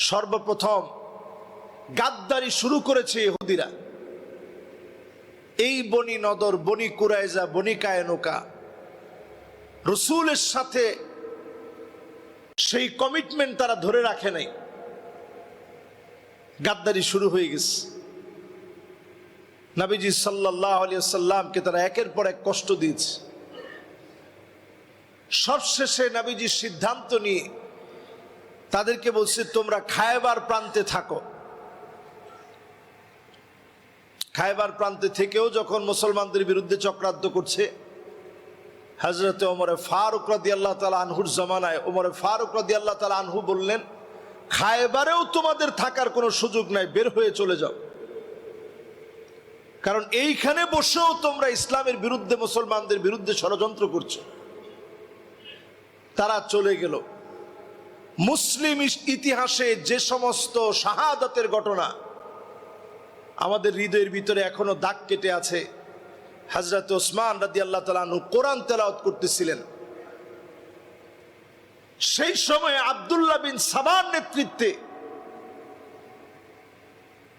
সর্বপ্রথম গাদ্দারি শুরু করেছে ইহুদিরা। এই বনি নদর, বনি কুরাইজা, বনি কায়নুকা রসুলের সাথে সেই কমিটমেন্ট তারা ধরে রাখে নাই, গাদ্দারি শুরু হয়ে গেছে। নবীজি সাল্লাল্লাহু আলাইহি ওয়াসাল্লামকে তারা একের পর এক কষ্ট দিয়েছে। সবশেষে নবীজি সিদ্ধান্ত নিয়ে তাদেরকে বলছে, তোমরা খায়বার প্রান্তে থাকো। খায়বার প্রান্তে থেকেও যখন মুসলমানদের বিরুদ্ধে চক্রান্ত করছে, হযরত ওমর ফারুক রাদিয়াল্লাহু তাআলা আনহুর জামানায় ওমর ফারুক রাদিয়াল্লাহু তাআলা আনহু বললেন, খায়বারেও তোমাদের থাকার কোনো সুযোগ নাই, বের হয়ে চলে যাও, কারণ এইখানে বসেও তোমরা ইসলামের বিরুদ্ধে, মুসলমানদের বিরুদ্ধে ষড়যন্ত্র করছো। তারা চলে গেল। মুসলিম ইতিহাসে যে সমস্ত শাহাদাতের ঘটনা আমাদের হৃদয়ের ভিতরে এখনো দাগ কেটে আছে, হযরত ওসমান রাদিয়াল্লাহু তাআলা আনহু কোরআন তেলাওয়াত করতেছিলেন, সেই সময় আব্দুল্লাহ বিন সাবার নেতৃত্বে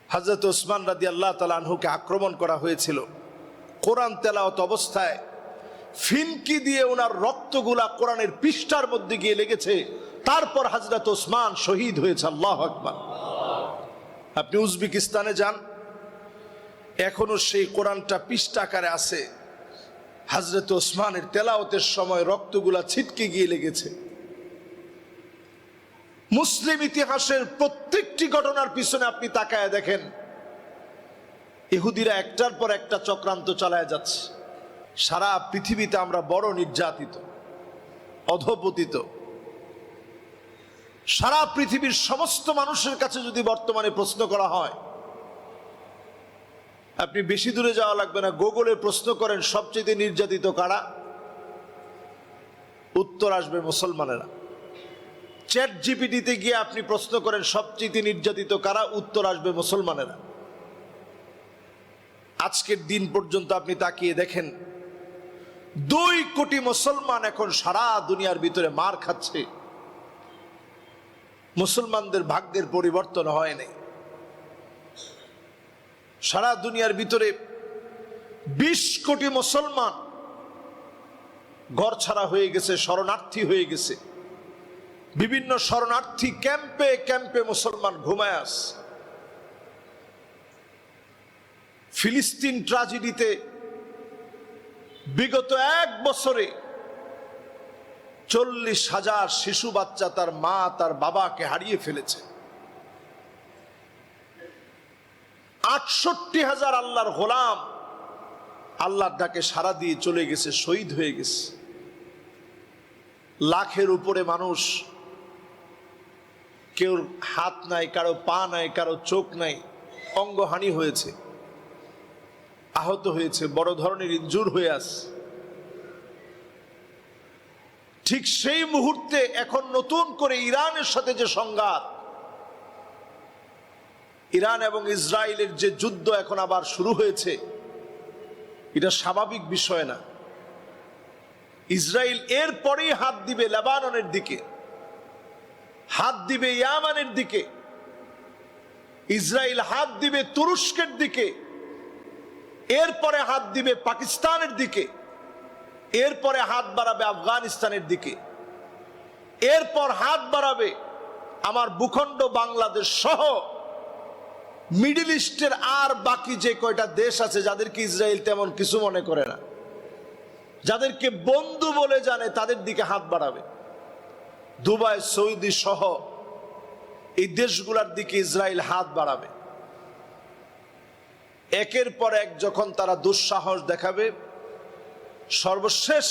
হযরত ওসমান রাদিয়াল্লাহু তাআলা আনহুকে আক্রমণ করা হয়েছিল। কোরআন তেলাওয়াত অবস্থায় ফিনকি দিয়ে ওনার রক্তগুলা কোরআনের পৃষ্ঠার মধ্যে গিয়ে লেগেছে। তারপর হযরত ওসমান শহীদ হয়েছে। আল্লাহু আকবার। আপনি উজবেকিস্তানে যান, এখনো সেই কোরআনটা পৃষ্ঠা আকারে আছে। হযরত ওসমানের তেলাওয়াতের সময় রক্তগুলা ছিটকে গিয়ে লেগেছে। মুসলিম ইতিহাসের প্রত্যেকটি ঘটনার পিছনে আপনি তাকায় দেখেন, ইহুদিরা একটার পর একটা চক্রান্ত চালায় যাচ্ছে। সারা পৃথিবীতে আমরা বড় নির্যাতিত, অধপতিত। সারা পৃথিবীর সমস্ত মানুষের কাছে যদি বর্তমানে প্রশ্ন করা হয়, আপনি বেশি দূরে যাওয়া লাগবে না, গুগলে প্রশ্ন করেন সবচেয়ে নির্যাতিত কারা, উত্তর আসবে মুসলমানেরা। চ্যাট জিপিটিতে গিয়ে আপনি প্রশ্ন করেন সবচেয়ে নির্যাতিত কারা, উত্তর আসবে মুসলমানেরা। আজকের দিন পর্যন্ত আপনি তাকিয়ে দেখেন, 2 কোটি মুসলমান এখন সারা দুনিয়ার ভিতরে মার খাচ্ছে। মুসলমানদের ভাগ্যের পরিবর্তন হয় নাই। সারা দুনিয়ার ভিতরে 20 কোটি মুসলমান ঘর ছাড়া হয়ে গেছে, শরণার্থী হয়ে গেছে। বিভিন্ন শরণার্থী ক্যাম্পে ক্যাম্পে মুসলমান ঘুমায় আছে। ফিলিস্তিন ট্র্যাজেডিতে বিগত 1 বছরে 40,000 শিশু বাচ্চা তার মা তার বাবাকে হারিয়ে ফেলেছে। 68,000 আল্লাহর গোলাম আল্লাহর ডাকে সাড়া দিয়ে চলে গেছে, শহীদ হয়ে গেছে। লাখের উপরে মানুষ, কেউ হাত নাই, কারো পা নাই, কারো চোখ নাই, অঙ্গহানি হয়েছে, আহত হয়েছে, বড় ধরনের ইনজুর হয়ে আছে। ঠিক সেই মুহূর্তে এখন নতুন করে ইরানের সাথে যে সংঘাত, ইরান এবং ইসরায়েলের যে যুদ্ধ এখন আবার শুরু হয়েছে, এটা স্বাভাবিক বিষয় না। ইসরায়েল এর পরেই হাত দিবে লেবাননের দিকে, হাত দিবে ইয়ামানের দিকে, ইসরায়েল হাত দিবে তুরস্কের দিকে, এরপরে হাত দিবে পাকিস্তানের দিকে, এরপরে হাত বাড়াবে আফগানিস্তানের দিকে, এরপর হাত বাড়াবে আমার ভূখণ্ড বাংলাদেশ সহ মিডল ইস্টের আর বাকি যে কয়টা দেশ আছে, যাদেরকে ইসরায়েল তেমন কিছু মনে করে না, যাদেরকে বন্ধু বলে জানে, তাদের দিকে হাত বাড়াবে। দুবাই, সৌদি সহ এই দেশগুলোর দিকে ইসরায়েল হাত বাড়াবে। একের পর এক যখন তারা দুঃসাহস দেখাবে, সর্বশেষ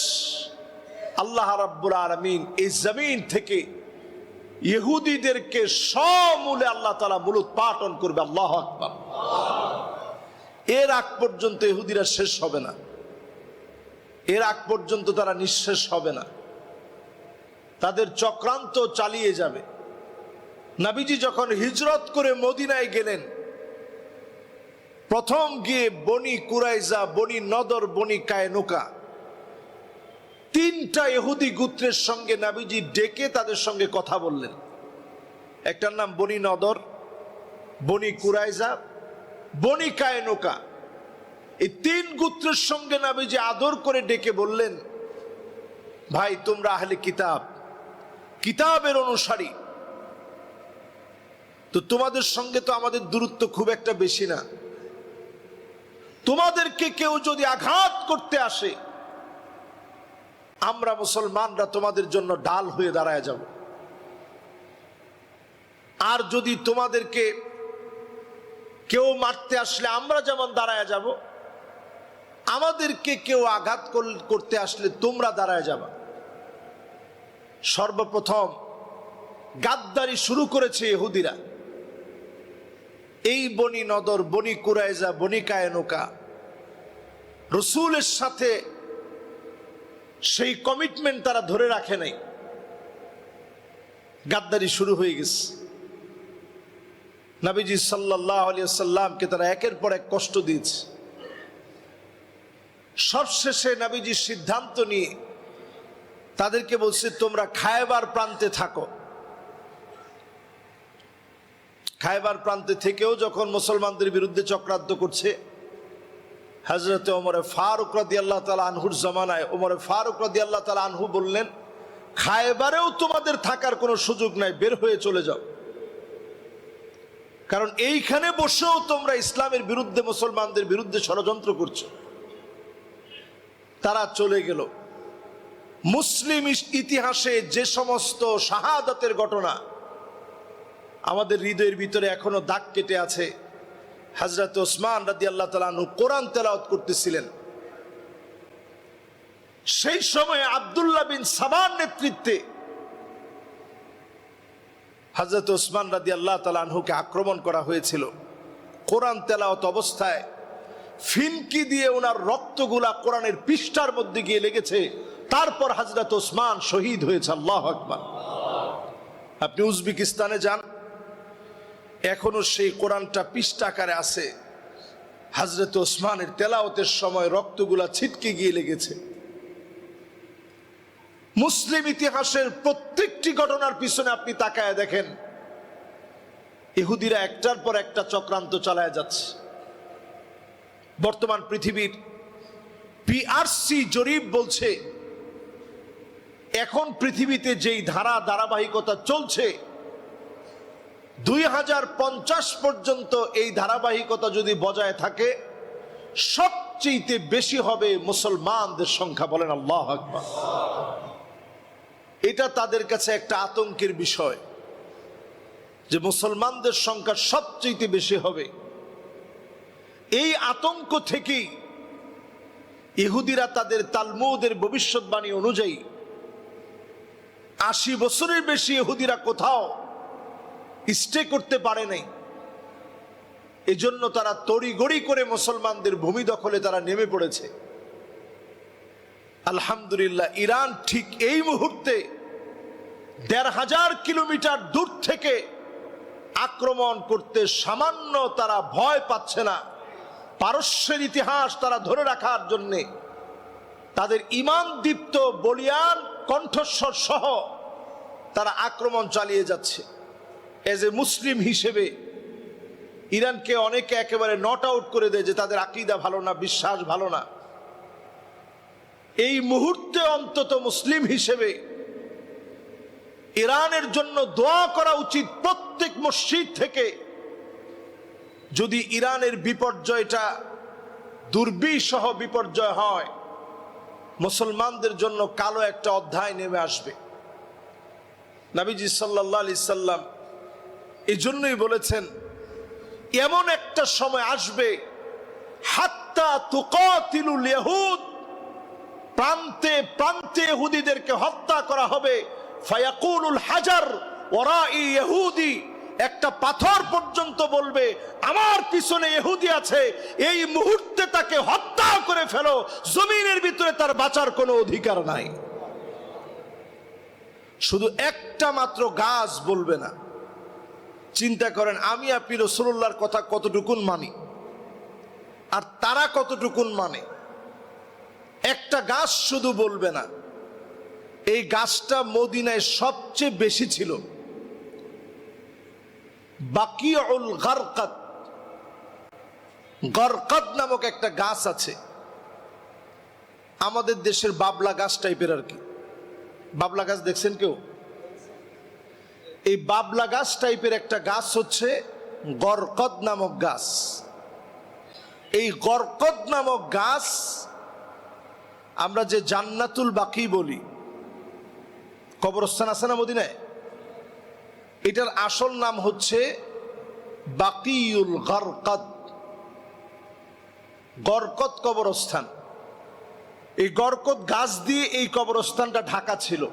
আল্লাহ রাব্বুল আলামিন এই জমিন থেকে ইহুদিদেরকে সমূলে আল্লাহ তাআলা মূলোৎপাটন করবে। আল্লাহু আকবার। এর আগ পর্যন্ত ইহুদিরা শেষ হবে না, এর আগ পর্যন্ত তারা নিঃশেষ হবে না, তাদের চক্রান্ত চালিয়ে যাবে। নবীজি যখন হিজরত করে মদিনায় গেলেন, প্রথম গিয়ে বনি কুরাইজা, বনি নদর, বনি কায়নুকা 3টা ইহুদি গোত্রের সঙ্গে নবীজি ডেকে তাদের সঙ্গে কথা বললেন। একটার নাম বনি নদর, বনি কুরাইজা, বনি কায়নুকা। এই 3 গোত্রের সঙ্গে নবীজি আদর করে ডেকে বললেন, ভাই তোমরা আহলে কিতাব, কিতাবের অনুসারী, তো তোমাদের সঙ্গে তো আমাদের দূরত্ব খুব একটা বেশি না। তোমাদেরকে কেউ যদি আঘাত করতে আসে, আমরা মুসলমানরা তোমাদের জন্য ঢাল হয়ে দাঁড়ায় যাব। আর যদি তোমাদেরকে কেউ মারতে আসলে আমরা যেমন দাঁড়ায় যাব, আমাদেরকে কেউ আঘাত করতে আসলে তোমরা দাঁড়ায় যাবা। সর্বপ্রথম গাদ্দারি শুরু করেছে ইহুদিরা। এই বনি নদর, বনি কুরাইজা, বনি কায়নুকা রাসূলের সাথে সেই কমিটমেন্ট তারা ধরে রাখে নাই, গাদ্দারি শুরু হয়ে গেছে। নবীজি সাল্লাল্লাহু আলাইহি ওয়াসাল্লামকে তারা একের পর এক কষ্ট দিয়েছে। সবশেষে নবীজি সিদ্ধান্ত নিয়ে তাদেরকে বলছে, তোমরা খায়বার প্রান্তে থাকো। খায়বার প্রান্তে থেকেও যখন মুসলমানদের বিরুদ্ধে চক্রান্ত করছে, হযরতে ওমরে ফারুক রাদিয়াল্লাহু তাআলা আনহুর জামানায় ওমরে ফারুক রাদিয়াল্লাহু তাআলা আনহু বললেন, খায়বারেও তোমাদের থাকার কোনো সুযোগ নাই, বের হয়ে চলে যাও, কারণ এইখানে বসেও তোমরা ইসলামের বিরুদ্ধে, মুসলমানদের বিরুদ্ধে ষড়যন্ত্র করছো। তারা চলে গেল। মুসলিম ইতিহাসে যে সমস্ত শাহাদাতের ঘটনা আমাদের হৃদয়ের ভিতরে এখনো দাগ কেটে আছে, হযরত ওসমান রাদিয়াল্লাহু তাআলা আনহু কোরআন তেলাওয়াত করতেছিলেন, সেই সময় আব্দুল্লাহ বিন সাবার নেতৃত্বে হযরত ওসমান রাদিয়াল্লাহু তাআলা আনহুকে আক্রমণ করা হয়েছিল। কোরআন তেলাওয়াত অবস্থায় ফিনকি দিয়ে ওনার রক্তগুলা কোরআনের পৃষ্ঠার মধ্যে গিয়ে লেগেছে। তারপর হযরত ওসমান শহীদ হয়েছে। আল্লাহু আকবার। আপনি উজবেকিস্তানে যান, এখনো সেই কোরআনটা পৃষ্ঠা আকারে আছে। হযরত ওসমানের তেলাওয়াতের সময় রক্তগুলা ছিটকে গিয়ে লেগেছে। মুসলিম ইতিহাসের প্রত্যেকটি ঘটনার পিছনে আপনি তাকায় দেখেন, ইহুদিরা একটার পর একটা চক্রান্ত চালায় যাচ্ছে। বর্তমান পৃথিবীর পিআরসি জরিপ বলছে, এখন পৃথিবীতে যেই ধারাবাহিকতা চলছে, 2050 পর্যন্ত এই ধারাবাহিকতা যদি বজায় থাকে, সবচেয়ে বেশি হবে মুসলমানদের সংখ্যা। বলেন আল্লাহু আকবার। এটা তাদের কাছে একটা আতঙ্কের বিষয় যে মুসলমানদের সংখ্যা সবচেয়ে বেশি হবে। এই আতঙ্ক থেকেই ইহুদিরা তাদের তালমুদের ভবিষ্যৎবাণী অনুযায়ী 80 বছরের বেশি ইহুদিরা কোথাও স্টে করতে পারে নাই। এজন্য তারা তড়িগড়ি করে মুসলমানদের ভূমি দখলে তারা নেমে পড়েছে। আলহামদুলিল্লাহ, ইরান ঠিক এই মুহূর্তে 1500 কিলোমিটার দূর থেকে আক্রমণ করতে সামান্য তারা ভয় পাচ্ছে না। পারস্যের ইতিহাস তারা ধরে রাখার জন্য তাদের ঈমান দীপ্ত বলিয়ান কণ্ঠস্বর সহ তারা আক্রমণ চালিয়ে যাচ্ছে। এজ এ মুসলিম হিসেবে ইরানকে অনেকে একেবারে নট আউট করে দেয় যে তাদের আকীদা ভালো না, বিশ্বাস ভালো না। এই মুহূর্তে অন্তত মুসলিম হিসেবে ইরানের জন্য দোয়া করা উচিত। প্রত্যেক মসজিদ থেকে যদি ইরানের বিপর্যয়টা দুর্বিষহ বিপর্যয় হয়, মুসলমানদের জন্য কালো একটা অধ্যায় নেমে আসবে। নবীজি সাল্লাল্লাহু আলাইহি সাল্লাম এই জন্যই বলেছেন, এমন একটা সময় আসবে, হাত্তা তুকাতিলুল ইয়াহুদ, প্রান্তে প্রান্তে ইহুদিদেরকে হত্যা করা হবে। ফায়াকুলুল হাজার ওয়ারাই ইহুদি, একটা পাথর পর্যন্ত বলবে আমার পিছনে ইহুদি আছে, এই মুহূর্তে তাকে হত্যা করে ফেলো, জমিনের ভিতরে তার বাঁচার কোনো অধিকার নাই। শুধু একটা মাত্র গাছ বলবে না। চিন্তা করেন, আমি আপনি রাসূলুল্লাহর কথা কতটুকুন মানি আর তারা কতটুকুন মানে। একটা গাছ শুধু বলবে না। এই গাছটা মদিনায় সবচেয়ে বেশি ছিল। বাকিউল গারকাদ, গরকাদ নামক একটা গাছ আছে, আমাদের দেশের বাবলা গাছ টাইপের আর কি। বাবলা গাছ দেখছেন কেউ? এই বাবলা গাছ টাইপের একটা গাছ হচ্ছে গরকদ নামক গাছ। এই গরকদ নামক গাছ আমরা যে জান্নাতুল বাকি বলি, কবরস্থান আছে না মদিনায়, এটার আসল নাম হচ্ছে বাকিউল গরকদ, গরকদ কবরস্থান। এই গরকদ গাছ দিয়ে এই কবরস্থানটা ঢাকা ছিল।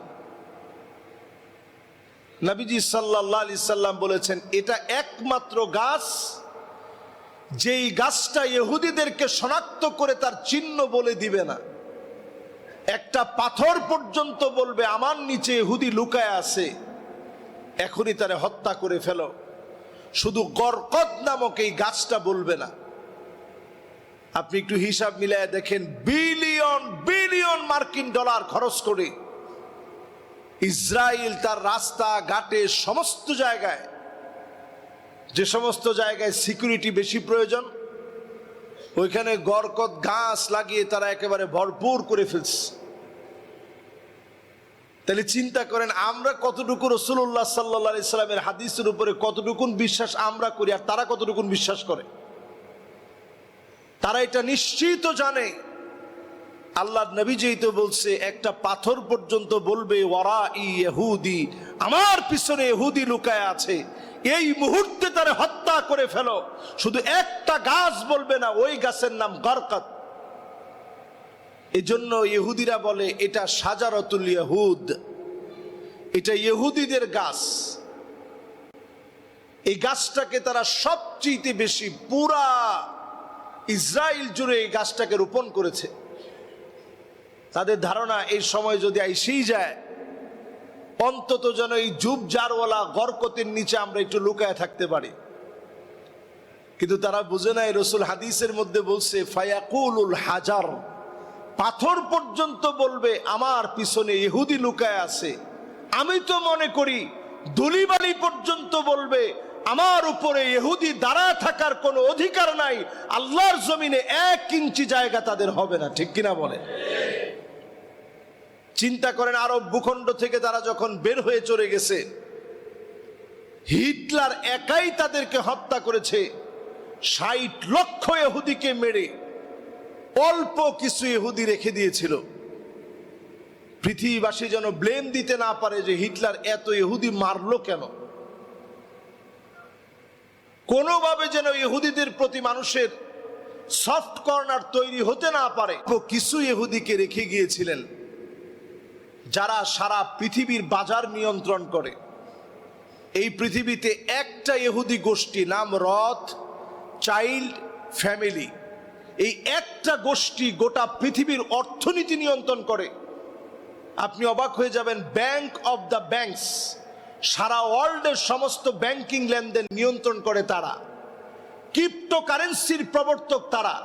নবীজি সাল্লাল্লাহু আলাইহি সাল্লাম বলেছেন, এটা একমাত্র গাছ যেই গাছটা ইহুদিদেরকে শনাক্ত করে তার চিহ্ন বলে দিবে না। একটা পাথর পর্যন্ত বলবে আমার নিচে ইহুদি লুকায় আছে, এখনই তারে হত্যা করে ফেলো। শুধু গরকদ নামক এই গাছটা বলবে না। আপনি একটু হিসাব মিলায় দেখেন, বিলিয়ন বিলিয়ন মার্কিন ডলার খরচ করে ইসরায়েল তার রাস্তা ঘাটে সমস্ত জায়গায়, যে সমস্ত জায়গায় সিকিউরিটি বেশি প্রয়োজন, ওইখানে গরকদ গাছ লাগিয়ে তারা একেবারে ভরপুর করে ফেলছে। তাহলে চিন্তা করেন আমরা কতটুকু রাসূলুল্লাহ সাল্লাল্লাহু আলাইহি সাল্লামের হাদিসের উপরে কতটুকু বিশ্বাস আমরা করি, আর তারা কতটুকু বিশ্বাস করে। তারা এটা নিশ্চিত জানে, আল্লাহর নবী যেই তো বলছে, একটা পাথর পর্যন্ত বলবে ওয়ারাই ইহুদি, আমার পিছনে ইহুদি লুকায় আছে, এই মুহূর্তে তারে হত্যা করে ফেলো। শুধু একটা গাছ বলবে না, ওই গাছের নাম গরকদ। এজন্য ইহুদিরা বলে এটা শাজারাতুল ইহুদ, এটা ইহুদিদের গাছ। এই গাছটাকে তারা সবচেয়ে বেশি পুরা ইসরায়েল জুড়ে এই গাছটাকে রোপণ করেছে। তাদের ধারণা এই সময় যদি আইসেই যায়, অন্তত যেন এই জুব জারওয়ালা গরকতের নিচে আমরা একটু লুকায় থাকতে পারি। কিন্তু তারা বুঝে নাই, রাসূল হাদিসের মধ্যে বলছে ফায়াকুলুল হাজার, পাথর পর্যন্ত বলবে আমার পিছনে ইহুদি লুকায় আছে। আমি তো মনে করি ধুলিবালি পর্যন্ত বলবে আমার উপরে ইহুদি দাঁড়ায় থাকার কোনো অধিকার নাই, আল্লাহর জমিনে 1 ইঞ্চি জায়গা তাদের হবে না। ঠিক কিনা বলে? চিন্তা করেন, আরব ভূখণ্ড থেকে তারা যখন বের হয়ে চলে গেছে, হিটলার একাই তাদেরকে হত্যা করেছে। 60 লক্ষ ইহুদিকে মেরে অল্প কিছু ইহুদি রেখে দিয়েছিল। পৃথিবীবাসী যেন ব্লেম দিতে না পারে যে হিটলার এত ইহুদি মারলো কেন। কোনোভাবে যেন ইহুদিদের প্রতি মানুষের সফট কর্নার তৈরি হতে না পারে। কিছু ইহুদিকে রেখে গিয়েছিলেন যারা সারা পৃথিবীর বাজার নিয়ন্ত্রণ করে। এই পৃথিবীতে একটা ইহুদি গোষ্ঠী, নাম রথ চাইল্ড ফ্যামিলি, এই একটা গোষ্ঠী গোটা পৃথিবীর অর্থনীতি নিয়ন্ত্রণ করে। আপনি অবাক হয়ে যাবেন, ব্যাংক অফ দ্য ব্যাংকস, সারা ওয়ার্ল্ডের সমস্ত ব্যাংকিং লেনদেন নিয়ন্ত্রণ করে তারা। ক্রিপ্টোকারেন্সির প্রবর্তক তারা।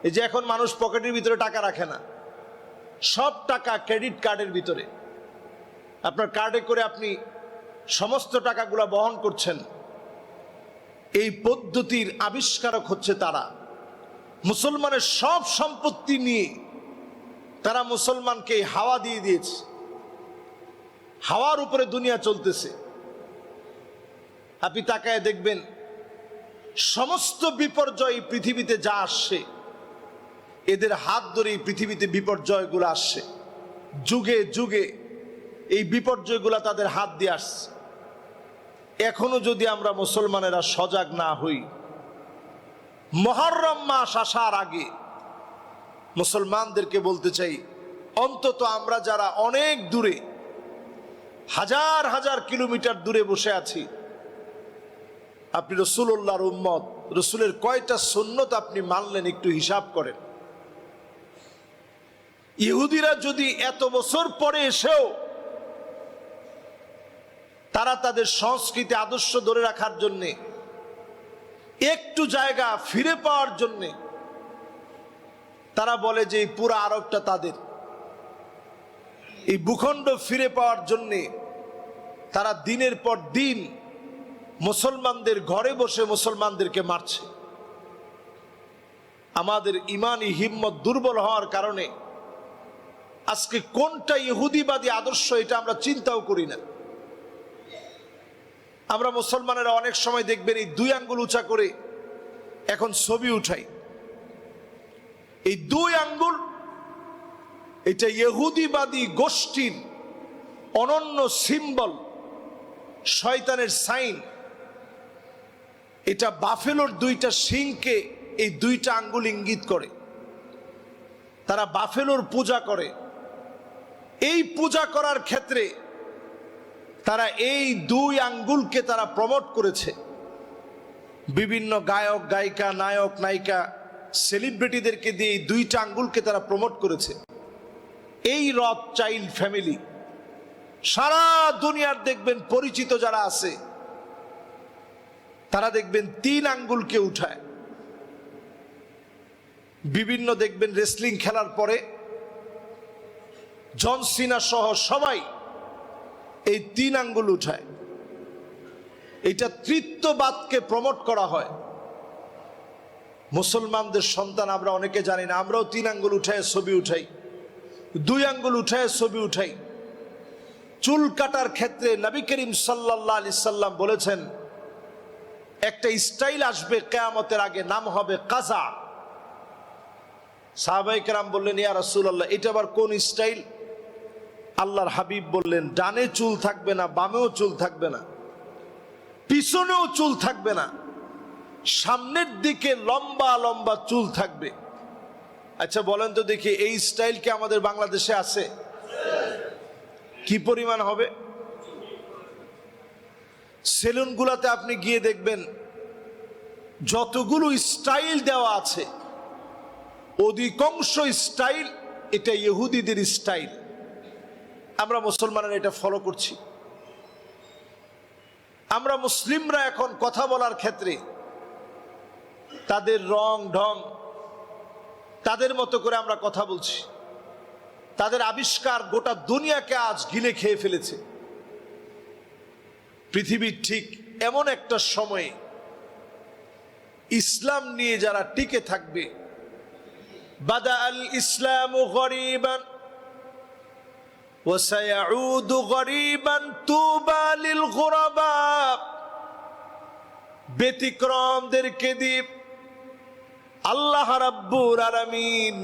এই যে এখন মানুষ পকেটের ভিতরে টাকা রাখে না, সব টাকা ক্রেডিট কার্ডের ভিতরে। আপনার কার্ডে করে আপনি সমস্ত টাকাগুলো বহন করছেন। এই পদ্ধতির আবিষ্কারক হচ্ছে তারা। মুসলমানের সব সম্পত্তি নিয়ে তারা মুসলমানকে হাওয়া দিয়ে দিয়েছে। হাওয়ার উপরে দুনিয়া চলতেছে। আপনি তাকায় দেখবেন, সমস্ত বিপর্যয় পৃথিবীতে যা আসছে, এদের হাত ধরেই পৃথিবীতে বিপর্যয়গুলো আসছে। যুগে যুগে এই বিপর্যয়গুলো তাদের হাত দিয়ে আসছে। এখনো যদি আমরা মুসলমানেরা সজাগ না হই, মুহররম মাস আসার আগে মুসলমানদেরকে বলতে চাই, অন্তত আমরা যারা অনেক দূরে, হাজার হাজার কিলোমিটার দূরে বসে আছি, আপনি রাসূলুল্লাহর উম্মত, রাসূলের কয়টা সুন্নত আপনি মানলেন একটু হিসাব করেন। ইহুদিরা যদি এত বছর পরে এসেও তারা তাদের সংস্কৃতি আদর্শ ধরে রাখার জন্যে, একটু জায়গা ফিরে পাওয়ার জন্যে তারা বলে যে এই পুরো আরবটা তাদের, এই ভূখণ্ড ফিরে পাওয়ার জন্যে তারা দিনের পর দিন মুসলমানদের ঘরে বসে মুসলমানদেরকে মারছে। আমাদের ইমানি হিম্মত দুর্বল হওয়ার কারণে আজকে কোনটা ইহুদিবাদী আদর্শ এটা আমরা চিন্তাও করি না। আমরা মুসলমানেরা অনেক সময় দেখবেন এই 2 আঙ্গুল উঁচা করে এখন ছবি উঠাই। এই 2 আঙ্গুল এটা ইহুদিবাদী গোষ্ঠীর অনন্য সিম্বল, শয়তানের সাইন। এটা বাফেলোর 2টা শিংকে এই 2টা আঙ্গুল ইঙ্গিত করে। তারা বাফেলোর পূজা করে। এই পূজা করার ক্ষেত্রে তারা এই 2 আঙ্গুলকে তারা প্রমোট করেছে। বিভিন্ন গায়ক গায়িকা, নায়ক নায়িকা, সেলিব্রিটিদেরকে দিয়ে এই 2টা আঙ্গুলকে তারা প্রমোট করেছে। এই রথচাইল্ড ফ্যামিলি সারা দুনিয়ার দেখবেন পরিচিত যারা আছে তারা দেখবেন 3 আঙ্গুলকে উঠায়। বিভিন্ন দেখবেন রেসলিং খেলার পরে জন সিনা সহ সবাই এই 3 আঙ্গুল উঠায়। এটা তৃতীয়বাদকে প্রমোট করা হয়। মুসলমানদের সন্তান আমরা অনেকে জানি না, আমরাও 3 আঙ্গুল উঠায় ছবি উঠাই, 2 আঙ্গুল উঠায় ছবি উঠাই। চুল কাটার ক্ষেত্রে নবী করিম সাল্লাল্লাহু আলাইহি সাল্লাম বলেছেন একটা স্টাইল আসবে কিয়ামতের আগে, নাম হবে কাজা। সাহাবায়ে কেরাম বললেন, ইয়া রাসূলুল্লাহ, এটা আবার কোন স্টাইল? আল্লাহর হাবিব বললেন, ডানে চুল থাকবে না, বামেও চুল থাকবে না, পিছনেও চুল থাকবে না, সামনের দিকে লম্বা লম্বা চুল থাকবে। আচ্ছা বলেন তো দেখি, এই স্টাইল কি আমাদের বাংলাদেশে আছে? কি পরিমাণ হবে? সেলুনগুলোতে আপনি গিয়ে দেখবেন যতগুলো স্টাইল দেওয়া আছে অধিকাংশ স্টাইল এটা ইহুদিদের স্টাইল। আমরা মুসলমানরা এটা ফলো করছি। আমরা মুসলিমরা এখন কথা বলার ক্ষেত্রে তাদের রং ঢং, তাদের মতো করে আমরা কথা বলছি। তাদের আবিষ্কার গোটা দুনিয়াকে আজ গিলে খেয়ে ফেলেছে। পৃথিবীর ঠিক এমন একটা সময়ে ইসলাম নিয়ে যারা টিকে থাকবে, বাদা আল ইসলামু গরীবান ওয়া সায়াউদু গরীবান তুবা লিল গুরাবা। ব্যতিক্রমদেরকে দিয়ে আল্লাহ রাব্বুল আলামিন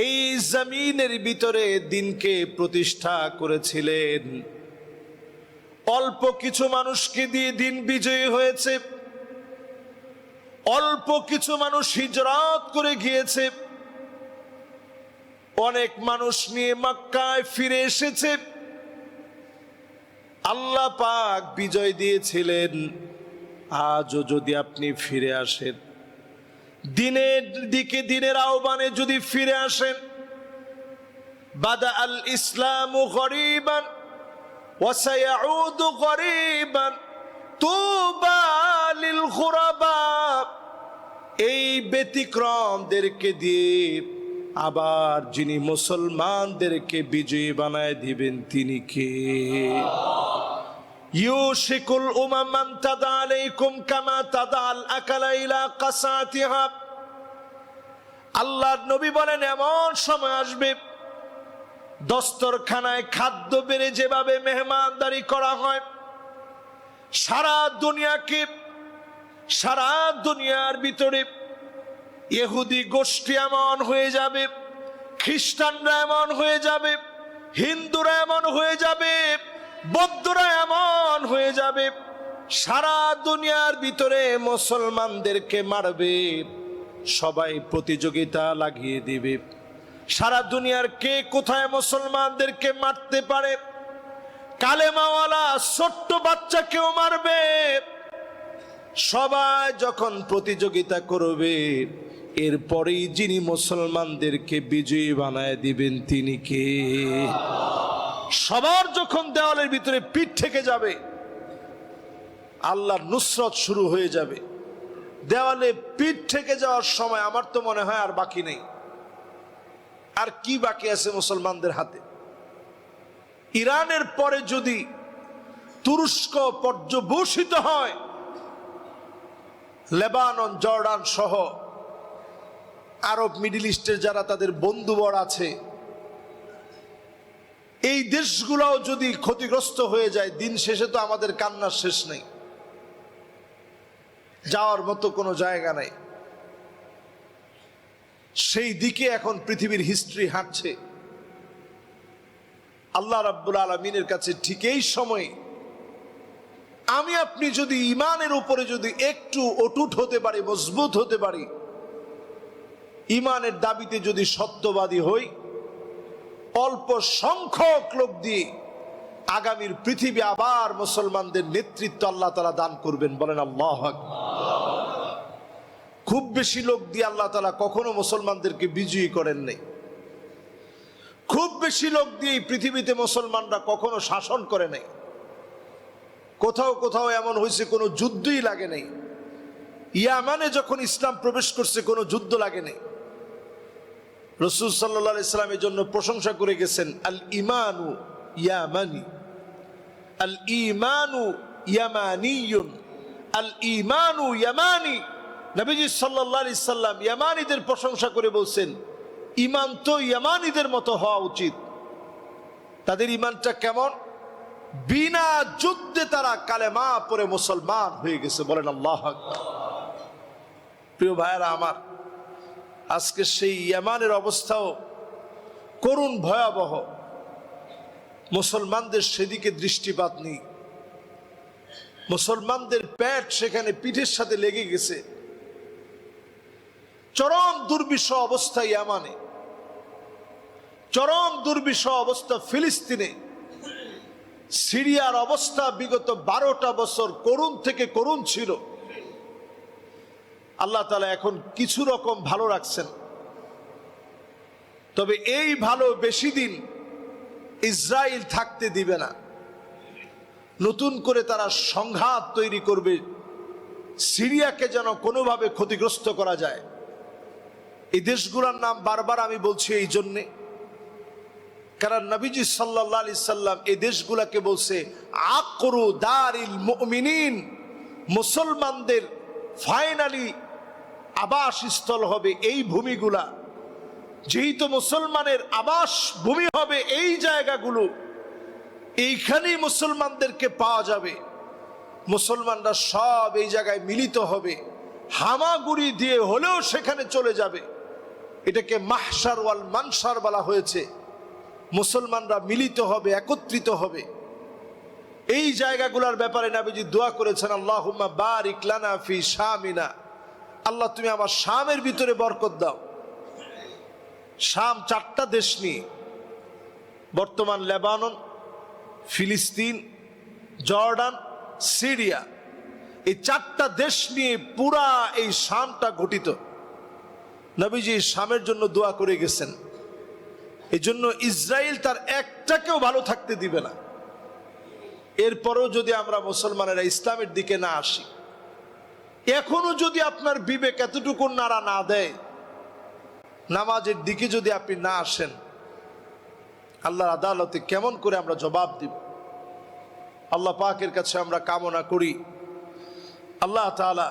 এই জমিনের ভিতরে দিনকে প্রতিষ্ঠা করেছিলেন। অল্প কিছু মানুষকে দিয়ে দিন বিজয়ী হয়েছে, অল্প কিছু মানুষ হিজরত করে গিয়েছে, অনেক মানুষ নিয়ে মক্কায় ফিরে এসেছে। আল্লাহ পাক বিজয় দিয়েছিলেন। আজও যদি আপনি ফিরে আসেন, দিনের দিকে, দিনের আহ্বানে যদি ফিরে আসেন, বাদা আল ইসলামু গরীবান ওয়া সায়াউদু গরীবান তুবা লিল গুরাবা। এই ব্যতিক্রমদেরকে দিয়ে আবার যিনি মুসলমানদেরকে বিজয়ী বানায় দিবেন তিনি কে? ইউশিকুল উমামান তাদা আলাইকুম কামা তাদাল আকালা ইলা কাসাতিহা। আল্লাহর নবী বলেন, এমন সময় আসবে দস্তরখানায় খাদ্য বেড়ে যেভাবে মেহমানদারি করা হয়, সারা দুনিয়াকে, সারা দুনিয়ার ভিতরে ইহুদি গোষ্ঠী এমন হয়ে যাবে, খ্রিস্টানরা এমন হয়ে যাবে, হিন্দুরা এমন হয়ে যাবে, বৌদ্ধরা এমন হয়ে যাবে, সারা দুনিয়ার ভিতরে মুসলমানদেরকে মারবে, সবাই প্রতিযোগিতা লাগিয়ে দিবে। সারা দুনিয়ার কে কোথায় মুসলমানদেরকে মারতে পারে, কালেমাওয়ালা ছোট্ট বাচ্চাকেও মারবে। সবাই যখন প্রতিযোগিতা করবে, এরপরেই যিনি মুসলমানদেরকে বিজয়ী বানায় দিবেন তিনি কে? সবার যখন দেওয়ালের ভিতরে পিঠ থেকে যাবে, আল্লাহর নুসরত শুরু হয়ে যাবে। দেওয়ালে পিঠ থেকে যাওয়ার সময় আমার তো মনে হয় আর বাকি নেই। আর কি বাকি আছে মুসলমানদের হাতে? ইরানের পরে যদি তুরস্ক পর্যবসিত হয়, লেবানন, জর্ডান সহ আরব মিডল ইস্টের যারা তাদের বন্ধুবর আছে, এই দেশগুলোও যদি ক্ষতিগ্রস্ত হয়ে যায়, দিন শেষে তো আমাদের কান্নার শেষ নেই, যাওয়ার মতো কোনো জায়গা নাই। সেই দিকে এখন পৃথিবীর হিস্ট্রি হাঁটছে। আল্লাহ রাব্বুল আলামিনের কাছে ঠিক এই সময় আমি আপনি যদি ইমানের উপরে যদি একটু অটুট হতে পারি, মজবুত হতে পারি, ইমানের দাবিতে যদি সত্যবাদী হই, অল্প সংখ্যক লোক দিয়ে আগামীর পৃথিবী আবার মুসলমানদের নেতৃত্ব আল্লাহ তাআলা দান করবেন। বলেন আল্লাহু আকবার। খুব বেশি লোক দিয়ে আল্লাহ তাআলা কখনো মুসলমানদেরকে বিজয়ী করেন নাই। খুব বেশি লোক দিয়ে পৃথিবীতে মুসলমানরা কখনো শাসন করে নাই। কোথাও কোথাও এমন হয়েছে কোনো যুদ্ধই লাগে নাই। ইয়ামানে যখন ইসলাম প্রবেশ করছে কোনো যুদ্ধ লাগে নাই। রাসূল সাল্লাল্লাহু আলাইহি সাল্লাম এর জন্য প্রশংসা করে গেছেন, আল ইমানু ইয়ামানি, আল ইমানু ইয়ামানিয়ুন, আল ইমানু ইয়ামানি। নবীজি সাল্লাল্লাহু আলাইহি সাল্লাম ইয়ামানিদের প্রশংসা করে বলছেন, ইমান তো ইয়ামানিদের মতো হওয়া উচিত। তাদের ইমানটা কেমন? বিনা যুদ্ধে তারা কালেমা পড়ে মুসলমান হয়ে গেছে। বলেন আল্লাহু আকবার। প্রিয় ভাইয়েরা আমার, আজকে সেই ইয়ামানের অবস্থাও করুণ, ভয়াবহ। মুসলমানদের সেদিকে দৃষ্টিপাত নেই। মুসলমানদের পেট সেখানে পিঠের সাথে লেগে গেছে। চরম দুর্বিষহ অবস্থা ইয়ামানে, চরম দুর্বিষহ অবস্থা ফিলিস্তিনে। সিরিয়ার অবস্থা বিগত 12টা বছর করুণ থেকে করুণ ছিল। আল্লাহ তাআলা এখন কিছু রকম ভালো রাখছেন, তবে এই ভালো বেশি দিন ইসরায়েল থাকতে দিবে না। নতুন করে তারা সংঘাত তৈরি করবে, সিরিয়াকে যেন কোনোভাবে ক্ষতিগ্রস্ত করা যায়। এই দেশগুলোর নাম বারবার আমি বলছি এই জন্যে, কারণ নবীজি সাল্লাল্লাহু আলাইহি সাল্লাম এই দেশগুলোকে বলছে আকরু দারিল মুমিনিন, মুসলমানদের ফাইনালি আবাসস্থল হবে এই ভূমিগুলা। যেহেতু মুসলমানের আবাস ভূমি হবে এই জায়গাগুলো, এইখানেই মুসলমানদেরকে পাওয়া যাবে। মুসলমানরা সব এই জায়গায় মিলিত হবে, হামাগুড়ি দিয়ে হলেও সেখানে চলে যাবে। এটাকে মাহশার ওয়াল মানশার বলা হয়েছে। মুসলমানরা মিলিত হবে, একত্রিত হবে। এই জায়গাগুলোর ব্যাপারে নবীজি দোয়া করেছেন, আল্লাহুম্মা বারিক লানা ফি শামিনা, আল্লাহ তুমি আমার শামের ভিতরে বরকত দাও। শাম 4টা দেশ নিয়ে, বর্তমান লেবানন, ফিলিস্তিন, জর্ডান, সিরিয়া, এই 4টা দেশ নিয়ে পুরা এই শামটা গঠিত। নবীজি শামের জন্য দোয়া করে গেছেন। এই জন্য ইসরায়েল তার একটাকেও ভালো থাকতে দিবে না। এরপরও যদি আমরা মুসলমানেরা ইসলামের দিকে না আসি, এখনো যদি আপনার বিবেক এতটুকু নাড়া না দেয়, নামাজের দিকে যদি আপনি না আসেন, আল্লাহর আদালতে কেমন করে আমরা জবাব দিব? আল্লাহ পাকের কাছে আমরা কামনা করি, আল্লাহ তাআলা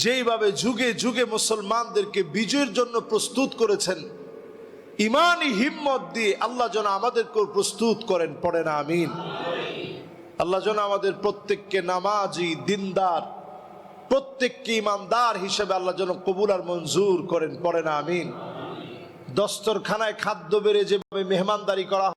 যেইভাবে যুগে যুগে মুসলমানদেরকে বিজয়ের জন্য প্রস্তুত করেছেন, ইমানি হিম্মত দিয়ে আল্লাহ যেন আমাদেরকেও প্রস্তুত করেন। পড়েন আমিন। আল্লাহ যেন আমাদের প্রত্যেককে নামাজি, দিনদার, প্রত্যেককে ইমানদার হিসেবে আল্লাহ যেন কবুল আর মঞ্জুর করেন। পড়েন আমিন। দস্তরখানায় খাদ্য বেড়ে যেভাবে মেহমানদারি করা